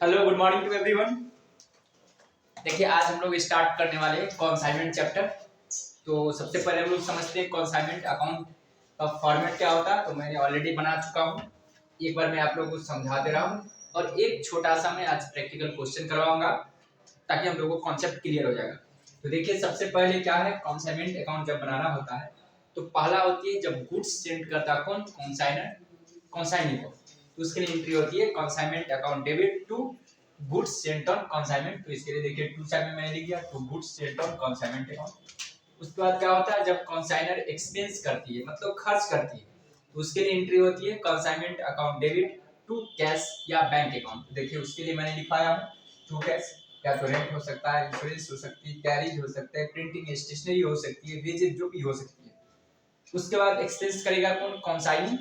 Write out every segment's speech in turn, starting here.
Hello, good morning to everyone. देखिए, आज हम लोग स्टार्ट करने वाले हैं कॉन्साइनमेंट चैप्टर। तो सबसे पहले हम लोग समझते हैं कॉन्साइनमेंट अकाउंट का फॉर्मेट क्या होता है। तो मैंने ऑलरेडी बना चुका हूँ, एक बार मैं आप लोगों को समझा दे रहा हूँ और एक छोटा सा मैं आज प्रैक्टिकल क्वेश्चन करवाऊंगा ताकि हम लोगों को कॉन्सेप्ट क्लियर हो जाएगा। तो देखिए, सबसे पहले क्या है, कॉन्साइनमेंट अकाउंट जब बनाना होता है तो पहला होती है जब गुड्स सेंड करता कौन, कॉन्साइनर, कॉन्साइनी को, तो उसके लिए एंट्री होती है consignment account debit to goods sent on consignment. तो इसके लिए देखिए टू साइड में मैंने लिख दिया to goods sent on consignment account. उसके बाद क्या होता है, जब कॉन्साइनर एक्सपेंस करती है मतलब खर्च करती है तो उसके लिए एंट्री होती है consignment account debit to cash या बैंक अकाउंट। देखिए उसके लिए मैंने लिखाया हूँ टू कैश, या तो रेंट हो सकता है, इंश्योरेंस हो सकती है, कैरिज हो सकता है, प्रिंटिंग स्टेशनरी हो सकती है, वेजेस जो भी हो सकती है। उसके बाद एक्सपेंस करेगा कौन, कॉन्साइनी,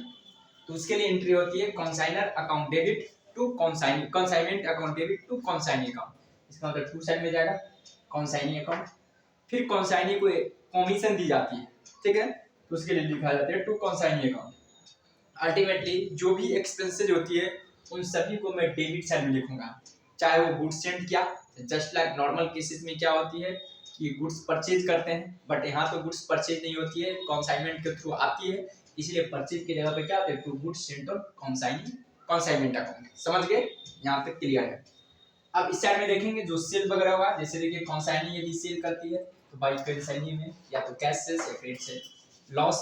तो उसके लिए एंट्री होती है consignor account debit to consignee, consignment account debit to consignee account. इसका मतलब टू साइड में जाएगा कॉन्साइनी अकाउंट। फिर कॉन्साइनी को कमीशन दी जाती है, ठीक है, तो उसके लिए लिखा जाता है टू कॉन्साइनी अकाउंट। अल्टीमेटली जो भी एक्सपेंसेज होती है उन सभी को मैं डेबिट साइड में लिखूंगा, चाहे वो गुड्स सेंड किया, जस्ट लाइक नॉर्मल केसेस में क्या होती है कि गुड्स परचेज करते हैं, बट यहाँ तो गुड्स परचेज नहीं होती है, कॉन्साइनमेंट के थ्रू आती है, इसलिए परचेज की जगह पे क्या आते हैं to goods send on consignee, consignment account. समझ गए, यहाँ तक क्लियर है। अब इस साइड में देखेंगे जो सेल वगैरह होगा, जैसे देखिए कॉन्साइनी यदि सेल करती है तो बाई कॉन्साइनी में या तो कैश सेल्स या क्रेडिट सेल। लॉस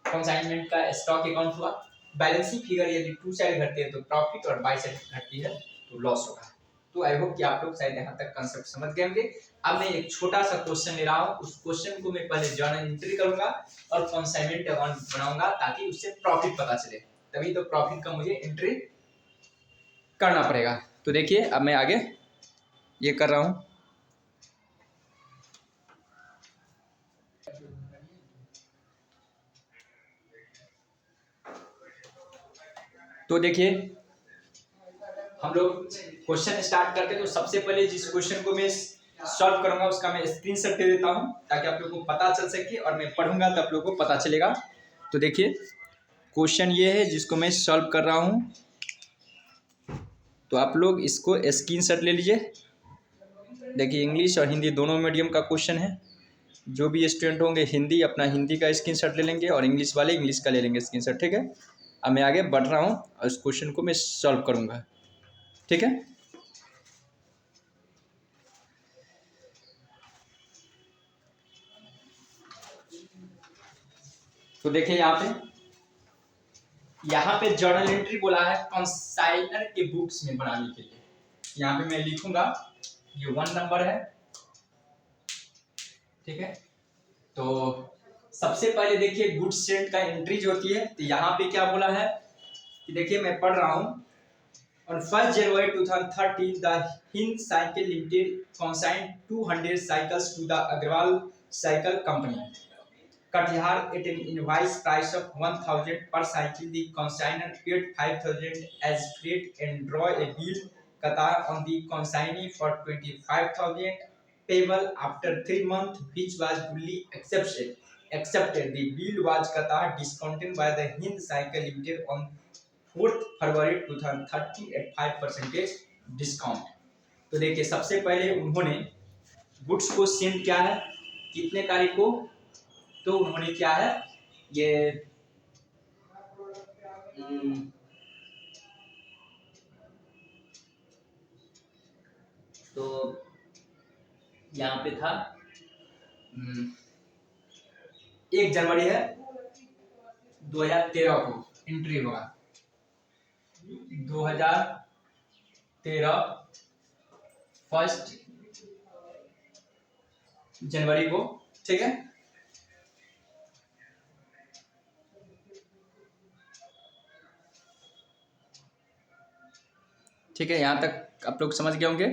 कॉन्साइनमेंट का स्टॉक अकाउंट हुआ। बैलेंसिंग फिगर यदि टू साइड घटती है तो प्रॉफिट और बाई साइड घटती है तो लॉस होगा। तो आई होप कि आप लोग शायद यहाँ तक कंसेप्ट समझ गए होंगे। अब मैं एक छोटा सा क्वेश्चन ले रहा हूँ, उस क्वेश्चन को मैं पहले जर्नल एंट्री करूंगा और कॉन्साइनमेंट अकाउंट बनाऊंगा ताकि उससे प्रॉफिट पता चले, तभी तो प्रॉफिट का मुझे एंट्री करना पड़ेगा। तो देखिए अब मैं आगे ये कर रहा हूँ। तो देखिए हम लोग क्वेश्चन स्टार्ट करते हैं। तो सबसे पहले जिस क्वेश्चन को मैं सॉल्व करूंगा उसका मैं स्क्रीनशॉट दे देता हूं ताकि आप लोगों को पता चल सके और मैं पढ़ूंगा तो आप लोगों को पता चलेगा। तो देखिए क्वेश्चन ये है जिसको मैं सॉल्व कर रहा हूं, तो आप लोग इसको स्क्रीनशॉट ले लीजिए। देखिए इंग्लिश और हिंदी दोनों मीडियम का क्वेश्चन है। जो भी स्टूडेंट होंगे हिंदी अपना हिंदी का स्क्रीनशॉट ले लेंगे और इंग्लिश वाले इंग्लिश का ले लेंगे स्क्रीनशॉट, ठीक है। अब मैं आगे बढ़ रहा हूँ और इस क्वेश्चन को मैं सॉल्व करूँगा, ठीक है। तो देखिए यहाँ पे जर्नल एंट्री बोला है कंसाइनर के बुक्स में बनाने के लिए। यहाँ पे मैं लिखूंगा ये 1 नंबर है, ठीक है। तो सबसे पहले देखिए गुड्स सेंट का एंट्री जो होती है, तो यहाँ पे क्या बोला है कि देखिए मैं पढ़ रहा हूँ। On 1st January 2013, the Hind Cycle Limited consigned 200 cycles to the Agrawal Cycle Company, Katihar, at an invoice price of 1,000 per cycle. The consignor paid 5,000 as freight and draw a bill Qatar on the consignee for 25,000 payable after 3 months, which was duly accepted. The bill was Qatar discounted by the Hind Cycle Limited on 4th February 2013 at 5% discount. तो देखिए सबसे पहले उन्होंने goods को send किया है कितने तारीख को, तो उन्होंने क्या है ये तो यहाँ पे था 1 जनवरी है 2013 को एंट्री होगा, 2013 1 जनवरी को, ठीक है। ठीक है, यहाँ तक आप लोग समझ गए होंगे।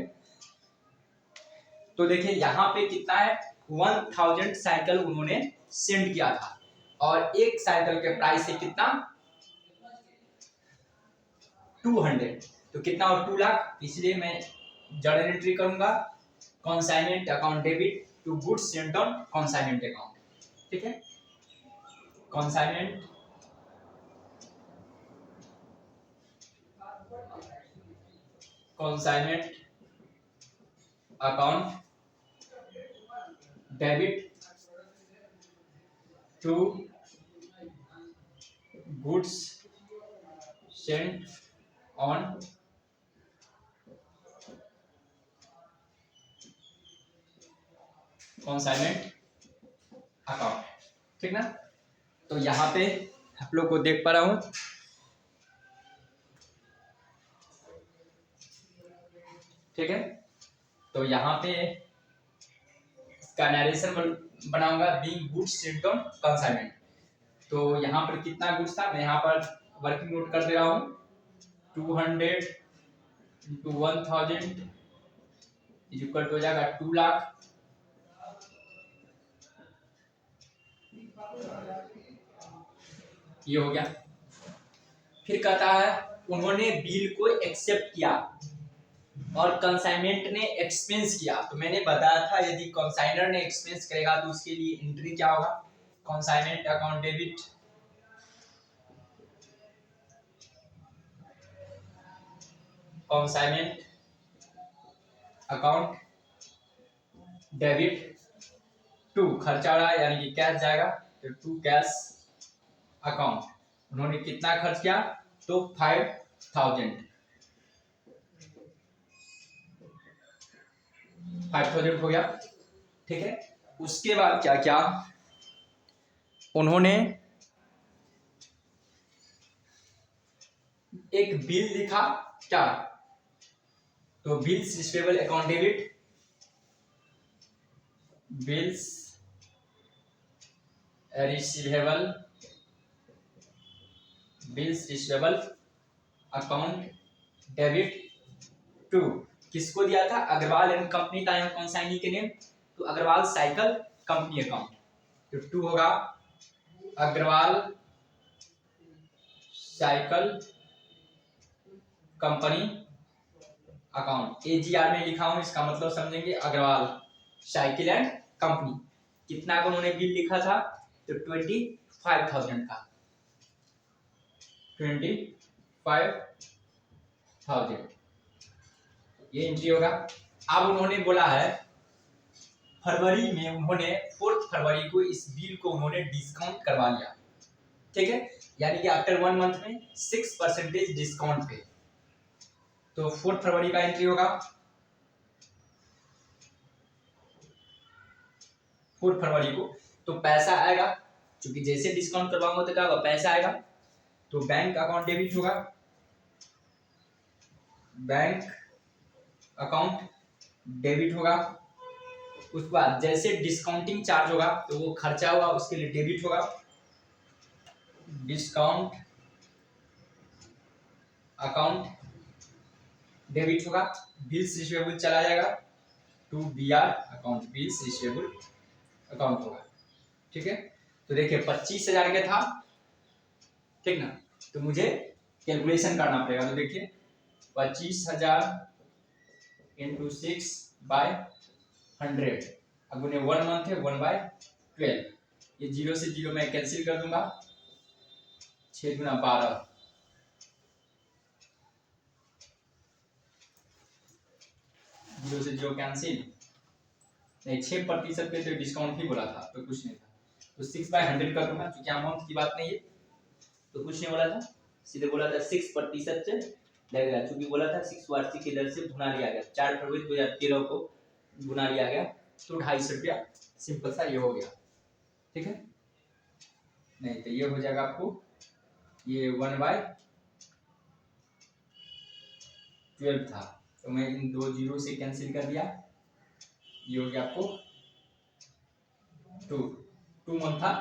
तो देखिए यहाँ पे कितना है 1000 साइकिल उन्होंने सेंड किया था और एक साइकिल के प्राइस है कितना 200, तो कितना और 2 लाख, इसलिए मैं जर्नल एंट्री करूंगा consignment account debit to goods sent on consignment account, ठीक है। Consignment consignment account debit to goods sent on consignment account. ठीक ना। तो यहाँ पे आप लोग को देख पा रहा हूँ, ठीक है। तो यहाँ पे इसका नरेशन बनाऊंगा being goods sent on consignment. तो यहाँ पर कितना गुड्स था, मैं यहाँ पर वर्किंग नोट कर दे रहा हूँ। 200 into 1000 इज इक्वल टू हो जाएगा 2 लाख। ये हो गया। फिर कहता है उन्होंने बिल को एक्सेप्ट किया और कंसाइनमेंट ने एक्सपेंस किया। तो मैंने बताया था यदि कंसाइनर ने एक्सपेंस करेगा तो उसके लिए एंट्री क्या होगा, consignment account debit consignment account debit to खर्चा रहा यानी कि कैश जाएगा, तो टू कैश अकाउंट। उन्होंने कितना खर्च किया, तो 5000 हो गया। ठीक है। उसके बाद क्या क्या उन्होंने एक बिल लिखा क्या, तो bills receivable account debit, bills receivable account debit to किसको दिया था, अग्रवाल एंड कंपनी था यहाँ कंसाइनी के नेम, तो अग्रवाल साइकिल कंपनी अकाउंट। तो टू होगा Agarwal cycle company account. AGR में लिखा हूं, इसका मतलब समझेंगे अग्रवाल साइकिल एंड कंपनी। कितना का उन्होंने बिल लिखा था, तो 25,000 का, 25,000 ये एंट्री होगा। अब उन्होंने बोला है फरवरी में उन्होंने 4 फरवरी को इस बिल को उन्होंने डिस्काउंट करवा लिया। ठीक है, यानी कि आफ्टर 1 मंथ में 6% डिस्काउंट पे। तो 4 फरवरी का एंट्री होगा, 4 फरवरी को। तो पैसा आएगा, क्योंकि जैसे डिस्काउंट करवाऊंगा तो क्या होगा, पैसा आएगा। तो बैंक अकाउंट डेबिट होगा, बैंक अकाउंट डेबिट होगा। उसके बाद जैसे डिस्काउंटिंग चार्ज होगा तो वो खर्चा होगा, उसके लिए डेबिट होगा, डिस्काउंट अकाउंट डेबिट होगा। बिल्स रिसीवेबल चला जाएगा to BR account, bills receivable account होगा। ठीक है। तो देखिए 25,000 का था, ठीक ना। तो मुझे कैलकुलेशन करना पड़ेगा। तो देखिए 25,000 इंटू 6/100, अब उन्हें 1 मंथ है 1/12। ये 0 से 0 मैं कैंसिल कर दूंगा, 6 गुना 12, 0 से 0 कैंसिल नहीं, 6% पे तो डिस्काउंट ही बोला था, तो कुछ नहीं था। तो 6/100 कर दूंगा, क्योंकि अमाउंट की बात नहीं है तो कुछ नहीं बोला था, सीधे बोला था 6% से लगेगा, क्योंकि बोला था 6 वार्षिक की दर से गुना लिया गया, 4 फरवरी 2013 को गुना लिया गया, तो 250 रुपया। सिंपल सा ये हो गया। ठीक है। नहीं तो ये हो जाएगा आपको, ये 1/12 था, तो मैं इन 2 जीरो से कैंसिल कर दिया। ये हो गया आपको 2 मंथ था,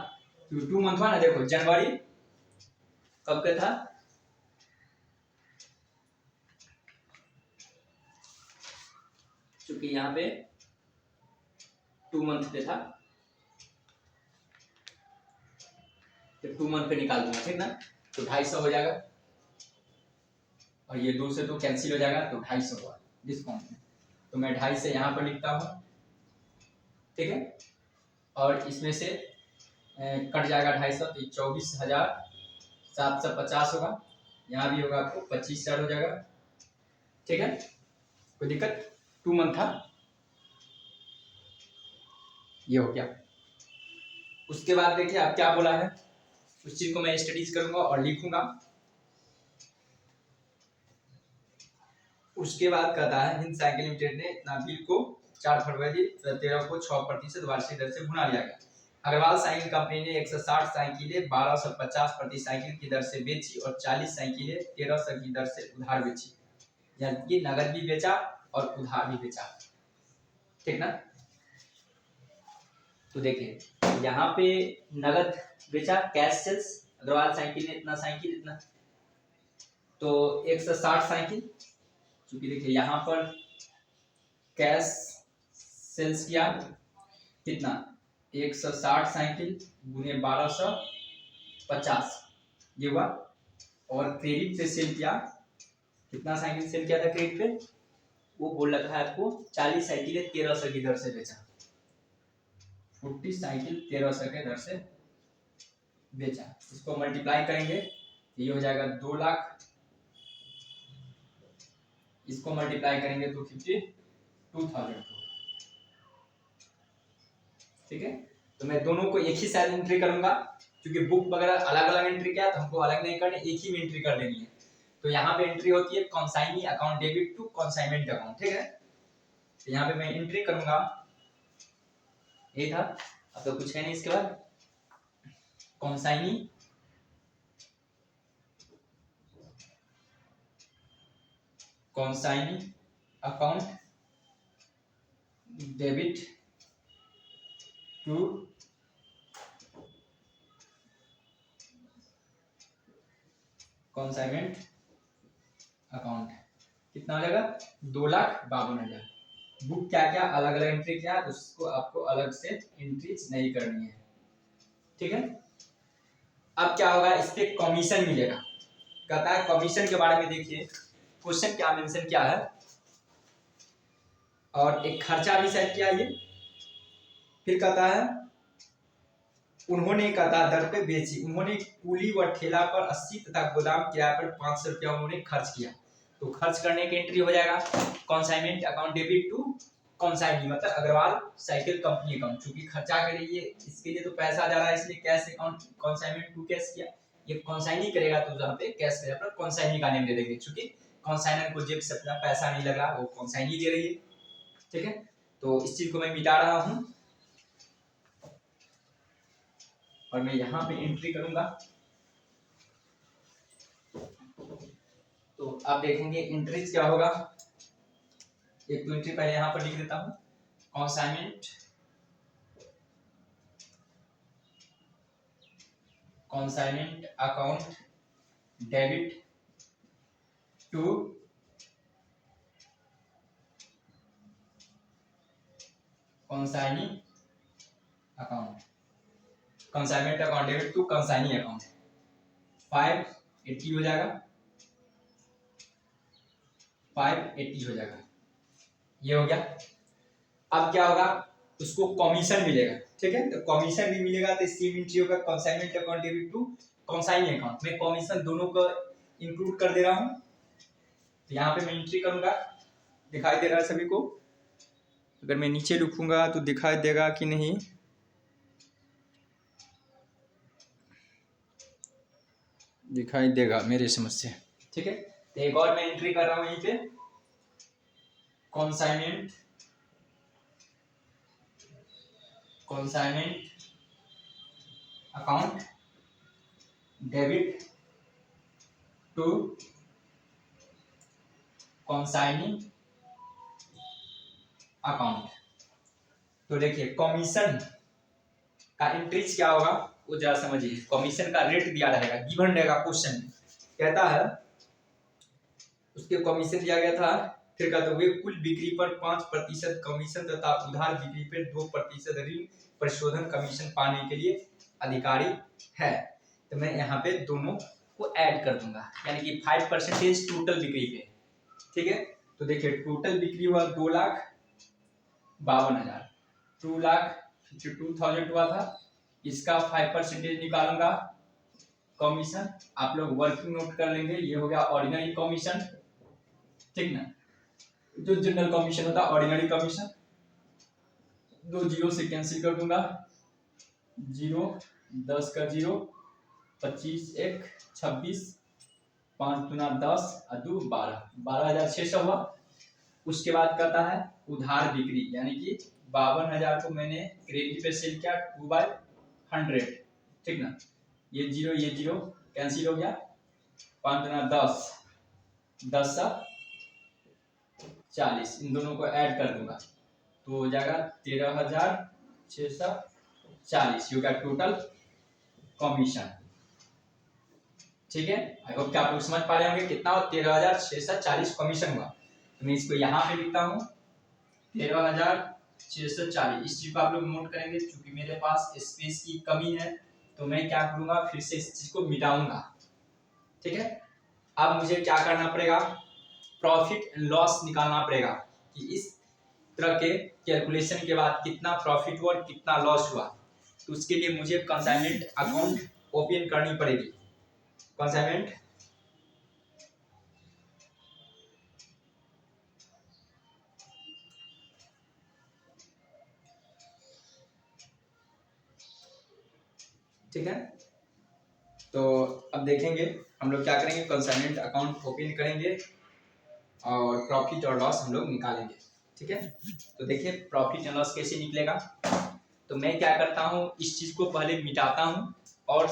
2 मंथ हुआ ना। देखो जनवरी कब का था, क्योंकि यहाँ पे 2 मंथ पे था, तो 2 मंथ पे निकाल दूंगा, ठीक ना। तो 250 हो जाएगा, और ये 2 से 2 कैंसिल हो जाएगा, तो 250 हुआ डिस्काउंट में। तो मैं 250 से यहाँ पर लिखता हूँ, ठीक है। और इसमें से कट जाएगा 250, तो 24,750 होगा। यहाँ भी होगा आपको 25,000 हो जाएगा, ठीक है। कोई दिक्कत? 2 मंथ था, ये हो गया। उसके बाद देखिए अब क्या बोला है, उस चीज को मैं स्टडीज करूंगा और लिखूंगा। उसके बाद कहता है हिंद साइकिल लिमिटेड ने इतना बिल को 4 फरवरी 13 को 6% वार्षिक दर से भुना लिया गया। अग्रवाल साइकिल कंपनी ने 160 साइकिलें 1250 प्रति साइकिल की दर से बेची और 40 साइकिलें 1300 की दर से उधार बेची, यानी कि नगद भी बेचा और उधार भी बेचा, ठीक ना। तो देखिए यहाँ पे नगद बेचा, कैश सेल्स, अग्रवाल साइकिल ने इतना साइकिल इतना, तो 160 साइकिल, क्योंकि देखिए यहाँ पर कैश सेल्स किया कितना 160 साइकिल गुने 1250 ये हुआ, और क्रेडिट पे सेल किया कितना साइकिल सेल किया था क्रेडिट पे, वो बोल रखा है आपको 40 साइकिलें 1300 की दर से बेचा, 40 साइकिल 1300 के दर से बेचा। इसको मल्टीप्लाई करेंगे ये हो जाएगा 2 लाख, इसको मल्टीप्लाई करेंगे तो 52,000, ठीक है। तो मैं दोनों को एक ही साथ एंट्री करूंगा, क्योंकि बुक वगैरह अलग अलग एंट्री किया तो हमको अलग नहीं करनी, एक ही में एंट्री कर देनी है। तो यहाँ पे एंट्री होती है कॉन्साइनी account debit to consignment account, ठीक है। तो यहाँ पे मैं एंट्री करूंगा, ये था, अब तो कुछ है नहीं इसके बाद, कॉन्साइनी account debit to consignment account, कितना हो जाएगा 2,52,000। बुक क्या क्या अलग अलग एंट्री किया, उसको आपको अलग से एंट्रीज नहीं करनी है, ठीक है। अब क्या होगा, इस पे कमीशन मिलेगा, कहता है कमीशन के बारे में देखिए क्वेश्चन क्या मेंशन किया है, और एक खर्चा भी सेट किया ये, फिर कहता है उन्होंने कहता दर पे बेची, उन्होंने कूली व ठेला पर 80 तथा गोदाम किराए पर 500 रुपया उन्होंने खर्च किया, तो खर्च करने की एंट्री हो जाएगा कॉन्साइनमेंट अकाउंट डेबिट टू कॉन्साइनी, मतलब अग्रवाल साइकिल कंपनी अकाउंट, क्योंकि खर्चा के लिए इसके लिए तो पैसा जा रहा है, इसलिए cash account consignment to cash किया, ये कॉन्साइनी करेगा तो जहाँ पे कैश करेगा पर कॉन्साइनी का नेम दे देंगे, क्योंकि कॉन्साइनर को जेब से अपना पैसा नहीं लग रहा, वो कॉन्साइनी दे रही है, ठीक है। तो इस चीज को मैं मिटा रहा हूँ और मैं यहाँ पे एंट्री करूंगा, तो आप देखेंगे एंट्रीज क्या होगा। एक तो एंट्री पहले यहाँ पर लिख देता हूँ, consignment account debit to consignee account, consignment account debit to consignee account 580 हो जाएगा, 580 हो जाएगा, ये हो गया। अब क्या होगा, उसको कमीशन मिलेगा, ठीक है। तो कमीशन भी मिलेगा तो सेम एंट्री होगा consignment account debit to consignee account, मैं कमीशन दोनों को इंक्लूड कर दे रहा हूँ। तो यहाँ पे मैं एंट्री करूंगा, दिखाई दे रहा है सभी को, अगर मैं नीचे लिखूंगा तो दिखाई देगा कि नहीं, दिखाई देगा मेरे समझ से, ठीक है। तो एक और मैं एंट्री कर रहा हूँ यहीं पे, consignment account debit to consignee account. तो देखिए कमीशन का एंट्रीज क्या होगा वो जरा समझिए, कमीशन का रेट दिया रहेगा, गिवन रहेगा, क्वेश्चन कहता है उसके कमीशन दिया गया था, फिर कहते हुए कुल बिक्री पर 5% कमीशन तथा उधार बिक्री पर 2% ऋण परिशोधन कमीशन पाने के लिए अधिकारी है। तो मैं यहाँ पे दोनों को ऐड कर दूंगा, यानी कि 5% टोटल बिक्री पे, ठीक है। तो देखिए टोटल बिक्री हुआ 2,52,000, 2,52,000 हुआ था, इसका 5% निकालूंगा कमीशन, आप लोग वर्किंग नोट कर लेंगे, ये हो गया ऑर्डिनरी कमीशन, ठीक ना। जो जनरल कमीशन होता है ऑर्डिनरी कमीशन, 2 जीरो से कैंसिल कर दूंगा, 0 10 का 0, 25 1 26, 5 दूना 10 और 2 12, 12,600 हुआ। उसके बाद कहता है उधार बिक्री, यानी कि 52,000 को मैंने क्रेडिट पे सेल किया 2/100, ठीक ना। ये जीरो कैंसिल हो गया, 5 दूना 10, 10 सा 40, इन दोनों को ऐड कर दूंगा तो हो जाएगा 13,640 योगा टोटल कमीशन। ठीक है, आई होप कि आप लोग समझ पा रहे होंगे कितना हो, 13,640 कमीशन हुआ। तो मैं इसको यहाँ पे लिखता हूँ 13,640। इस चीज को आप लोग नोट करेंगे, क्योंकि मेरे पास स्पेस की कमी है तो मैं क्या करूंगा, फिर से इस चीज को मिटाऊंगा। ठीक है, अब मुझे क्या करना पड़ेगा, प्रॉफिट एंड लॉस निकालना पड़ेगा कि इस तरह के कैलकुलेशन के बाद कितना प्रॉफिट हुआ और कितना लॉस हुआ। तो उसके लिए मुझे कंसाइनमेंट अकाउंट ओपन करनी पड़ेगी। कंसाइनमेंट ठीक है, तो अब देखेंगे हम लोग क्या करेंगे, कंसाइनमेंट अकाउंट ओपन करेंगे और प्रॉफिट और लॉस हम लोग निकालेंगे। ठीक है, तो देखिए प्रॉफिट एंड लॉस कैसे निकलेगा। तो मैं क्या करता हूँ, इस चीज को पहले मिटाता हूँ और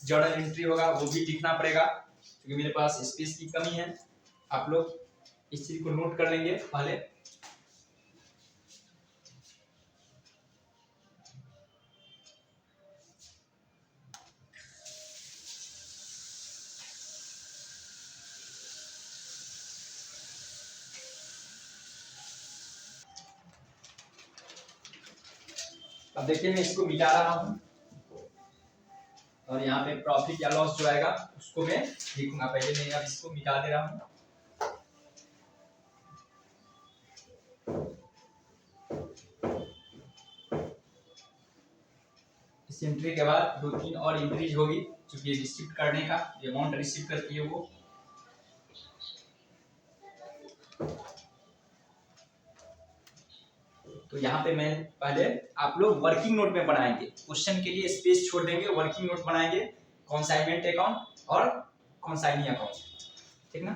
जर्नल एंट्री होगा वो भी लिखना पड़ेगा, क्योंकि मेरे पास स्पेस की कमी है। आप लोग इस चीज को नोट कर लेंगे पहले। अब देखिए मैं इसको मिटा रहा हूँ और यहाँ पे प्रॉफिट या लॉस जो आएगा उसको मैं लिखूंगा। पहले मैं अब इसको मिटा दे रहा हूँ। इस एंट्री के बाद 2-3 और एंट्रीज होगी, क्योंकि रिसीव करने का जो अमाउंट रिसीव करती है वो। तो यहाँ पे मैं पहले, आप लोग वर्किंग नोट में बनाएंगे, क्वेश्चन के लिए स्पेस छोड़ देंगे, वर्किंग नोट बनाएंगे कंसाइनमेंट अकाउंट और कंसाइनी अकाउंट। ठीक ना,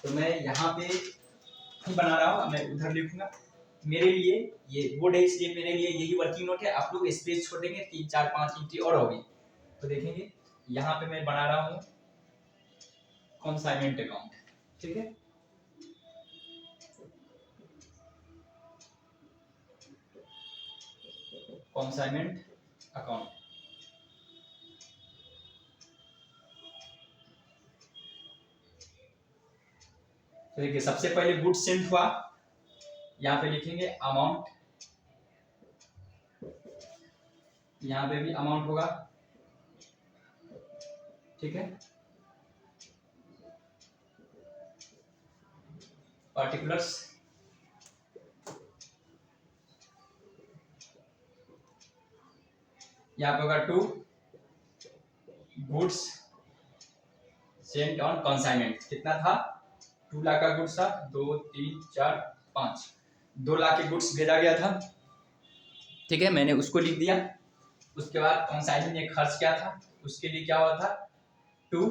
तो मैं यहाँ पे ही बना रहा हूँ, मैं उधर लिखूंगा। मेरे लिए ये बोर्ड है इसलिए मेरे लिए यही वर्किंग नोट है। आप लोग स्पेस छोड़ देंगे, 3 4 5 एंट्री और होगी। तो देखेंगे यहाँ पे मैं बना रहा हूँ कंसाइनमेंट अकाउंट। ठीक है, कंसाइनमेंट अकाउंट। तो देखिए सबसे पहले गुड्स सेंट हुआ, यहाँ पे लिखेंगे अमाउंट, यहाँ पे भी अमाउंट होगा। ठीक है, पार्टिकुलर्स, यहाँ पे होगा 2 गुड्स सेंट ऑन कंसाइनमेंट। कितना था, 2 लाख का गुड्स था, 2 3 4 5, 2 लाख के गुड्स भेजा गया था। ठीक है, मैंने उसको लिख दिया। उसके बाद कंसाइनी ने खर्च किया था, उसके लिए क्या हुआ था, 2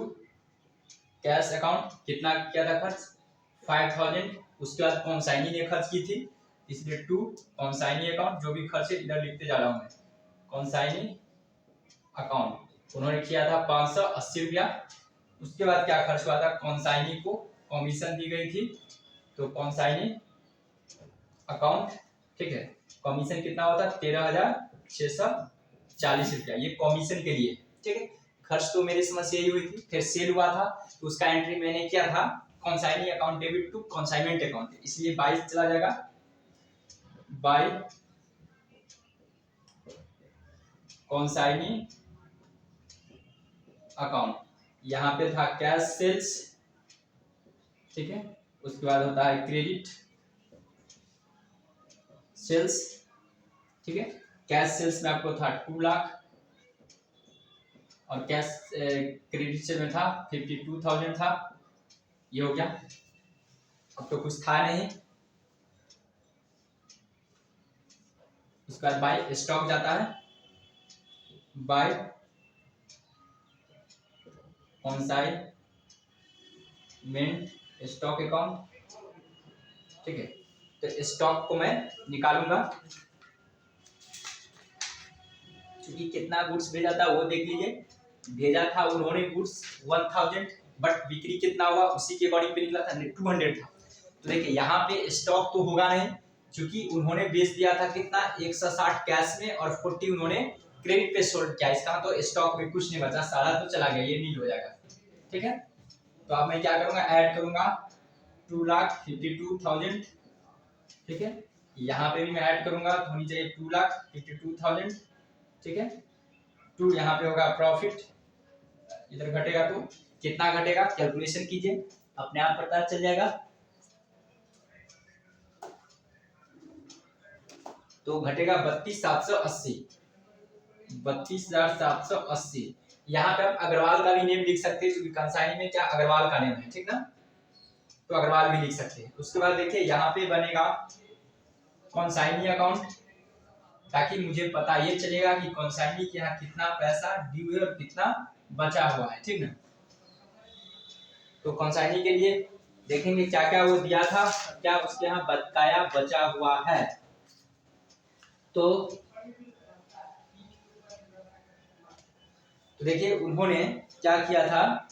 कैश अकाउंट, कितना किया था खर्च, 5,000। उसके बाद कंसाइनी ने खर्च की थी, इसलिए 2 कंसाइनी अकाउंट, जो भी खर्च है इधर लिखते जा रहा हूँ मैं, कंसाइनी अकाउंट उन्होंने किया था 580 रुपया। उसके बाद क्या खर्च हुआ था, कंसाइनी को कमीशन दी गई थी, तो कंसाइनी अकाउंट। ठीक है, कमीशन कितना होता, 13,640 रुपया, ये कमीशन के लिए। ठीक है, खर्च तो मेरी समझ से यही हुई थी। फिर सेल हुआ था तो उसका एंट्री मैंने किया था consignee account debit to consignment account, इसलिए 22 चला जाएगा, बाय कंसाइनी अकाउंट। यहाँ पे था कैश सेल्स। ठीक है, उसके बाद होता है क्रेडिट सेल्स। ठीक है, कैश सेल्स में आपको था 2 लाख और कैश क्रेडिट सेल में था 52,000 था। ये हो गया, अब तो कुछ था नहीं, उसके बाद बाय स्टॉक जाता है, बाय कंसाइनमेंट स्टॉक अकाउंट। ठीक है, तो स्टॉक को मैं निकालूंगा, क्योंकि कितना गुड्स भेजा था वो देख लीजिए। भेजा था उन्होंने गुड्स 1000, बट बिक्री कितना हुआ उसी के अकॉर्डिंग पे निकला था 200 था। तो देखिए यहाँ पे स्टॉक तो होगा नहीं, क्योंकि उन्होंने बेच दिया था कितना 160 कैश में और 40 उन्होंने क्रेडिट पे सोल्ड किया। इसका तो स्टॉक में कुछ नहीं बचा, सारा तो चला गया, ये नील हो जाएगा। ठीक है, तो अब मैं क्या करूंगा, ऐड करूंगा 2,52,000। ठीक है, यहाँ पे भी मैं ऐड करूंगा तो होनी चाहिए 2,52,000। ठीक है, 2 यहाँ पे होगा प्रॉफिट, इधर घटेगा तो कितना घटेगा कैलकुलेशन कीजिए, अपने आप पता चल जाएगा। तो घटेगा 32,780, 32,780। यहाँ पे आप अग्रवाल का भी नेम लिख सकते हैं, क्योंकि कंसाइनी में क्या अग्रवाल का नेम है। ठीक ना, तो अग्रवाल भी लिख सकते हैं। उसके बाद देखिए यहाँ पे बनेगा कंसाइनी अकाउंट, ताकि मुझे पता ये चलेगा कि कंसाइनी के यहाँ कितना पैसा ड्यू है और कितना बचा हुआ है। ठीक ना, तो कंसाइनी के लिए देखेंगे क्या क्या वो दिया था, क्या उसके यहाँ बकाया बचा हुआ है। तो देखिए उन्होंने क्या किया था,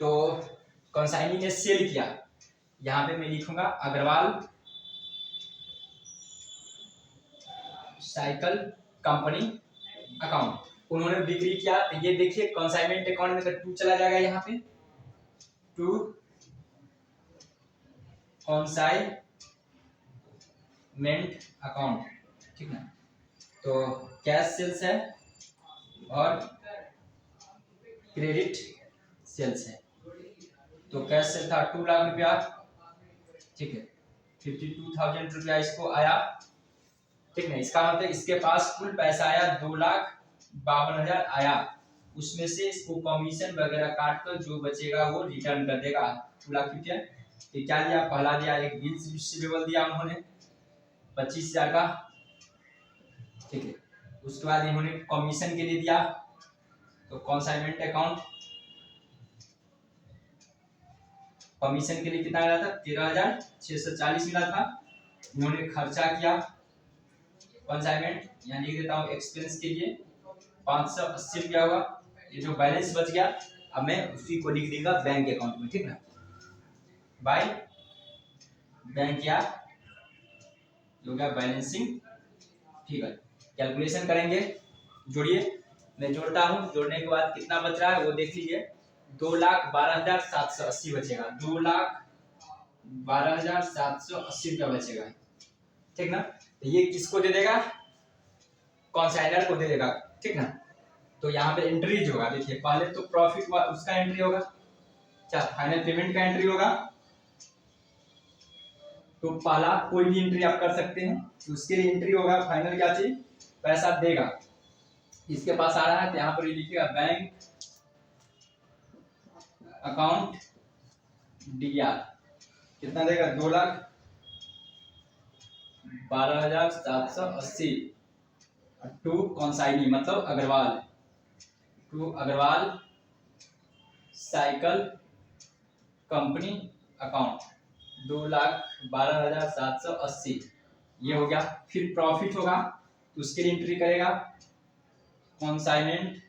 तो कंसाइनी ने सेल किया। यहाँ पे मैं लिखूंगा अग्रवाल साइकिल कंपनी अकाउंट, उन्होंने बिक्री किया। तो ये देखिए कंसाइनमेंट अकाउंट में तो 2 चला जाएगा, यहाँ पे 2 कंसाइनमेंट अकाउंट। ठीक ना, तो कैश सेल्स है और क्रेडिट सेल्स है। तो कैश सेल था 2 लाख रुपया। ठीक है, 52,000 रुपया इसको आया। ठीक है, इसका मतलब इसके पास कुल पैसा आया 2,52,000 आया। उसमें से इसको कमीशन वगैरह काट कर जो बचेगा वो रिटर्न कर देगा 2 लाख रुपया। तो क्या दिया, पहला दिया एक बिल्स रिसीवेबल दिया उन्होंने 25,000 का। ठीक है, उसके बाद इन्होंने कमीशन के लिए दिया, तो कंसाइनमेंट अकाउंट कमीशन के लिए कितना मिला था 13,640 मिला था। इन्होंने खर्चा किया कंसाइनमेंट, यहाँ लिख देता हूँ एक्सपेंस के लिए 580 रुपया हुआ। ये जो बैलेंस बच गया अब मैं उसी को लिख दूंगा बैंक अकाउंट में। ठीक ना, बाय बैंक या जो गया बैलेंसिंग फिगर। कैलकुलेशन करेंगे, जोड़िए, मैं जोड़ता हूँ। जोड़ने के बाद कितना बच रहा है वो देख लीजिए, 2,12,780 बचेगा, 2,12,780 रुपया बचेगा। ठीक ना, तो ये किसको दे देगा, कंसाइनर को दे देगा। ठीक ना, तो यहाँ पे एंट्रीज होगा। देखिए पहले तो प्रॉफिट हुआ उसका एंट्री होगा, क्या फाइनल पेमेंट का एंट्री होगा। तो पहला कोई भी एंट्री आप कर सकते हैं, तो उसके लिए एंट्री होगा फाइनल क्या चीज पैसा देगा। इसके पास आ रहा है तो यहाँ पर लिखिएगा बैंक अकाउंट डीआर, कितना देगा 2,12,780 टू कंसाइनी मतलब Agarwal, to Agarwal cycle company account 2,12,780 ये हो गया। फिर प्रॉफिट होगा तो उसके लिए एंट्री करेगा consignment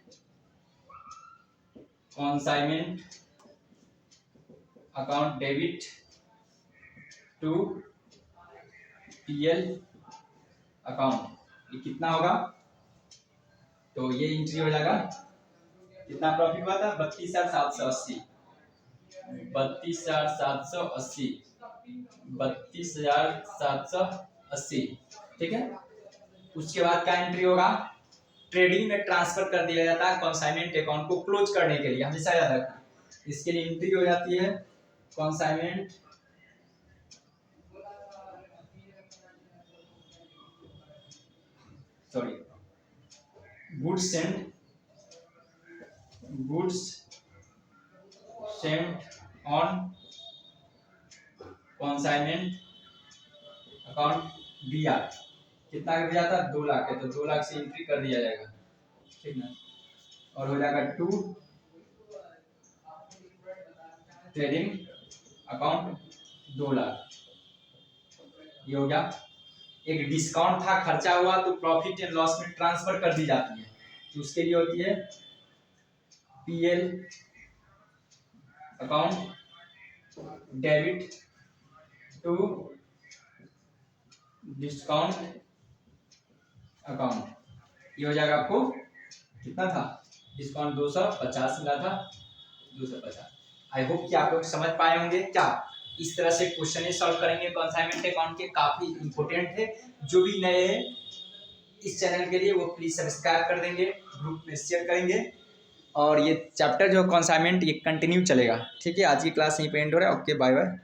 account debit to PL account, ये कितना होगा, तो ये एंट्री हो जाएगा। कितना प्रॉफिट हुआ था 32,780, 32,780, 32,780। ठीक है, उसके बाद क्या एंट्री होगा, ट्रेडिंग में ट्रांसफर कर दिया जाता है कंसाइनमेंट अकाउंट को क्लोज करने के लिए, हमेशा याद रखना। इसके लिए एंट्री हो जाती है consignment goods sent on consignment account दिया, कितना भेजा था 2 लाख है, तो 2 लाख से एंट्री कर दिया जाएगा, ठीक ना। और हो जाएगा टू ट्रेडिंग अकाउंट 2 लाख, ये हो गया। एक डिस्काउंट था, खर्चा हुआ तो प्रॉफिट एंड लॉस में ट्रांसफर कर दी जाती है, तो उसके लिए होती है PL account debit to discount account, ये हो जाएगा। आपको कितना था डिस्काउंट 250 मिला था, 250। आई होप कि आप लोग समझ पाए होंगे। क्या इस तरह से क्वेश्चन सॉल्व करेंगे कंसाइनमेंट अकाउंट के, काफी इंपॉर्टेंट है। जो भी नए हैं इस चैनल के लिए वो प्लीज सब्सक्राइब कर देंगे, ग्रुप में शेयर करेंगे, और ये चैप्टर जो कंसाइनमेंट ये कंटिन्यू चलेगा, ठीक है। आज की क्लास यहीं पे एंड हो रहा है। Okay, bye bye.